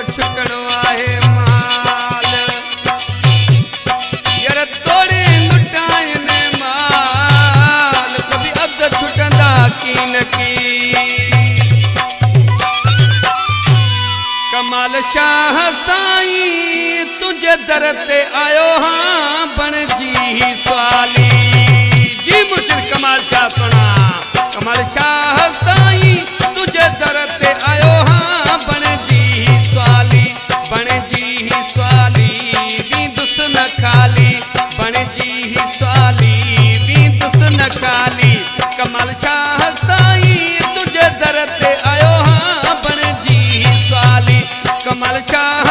छुटणो आहे माल यार तोड़े लुटाइन माल कभी अब्द छुटंदा की न की कमाल शाह साईं तुझे दर ते आयो हाँ बण जी स्वाली जी मुर्शिद कमाल शाह सुना कमाल शाह साईं तुझे दर ते आयो हाँ बण जी स्वाली बिंदुस न खाली बण जी स्वाली बिंदुस न खाली कमाल शाह साईं तुझे दर ते आयो हाँ बण जी स्वाली कमाल शाह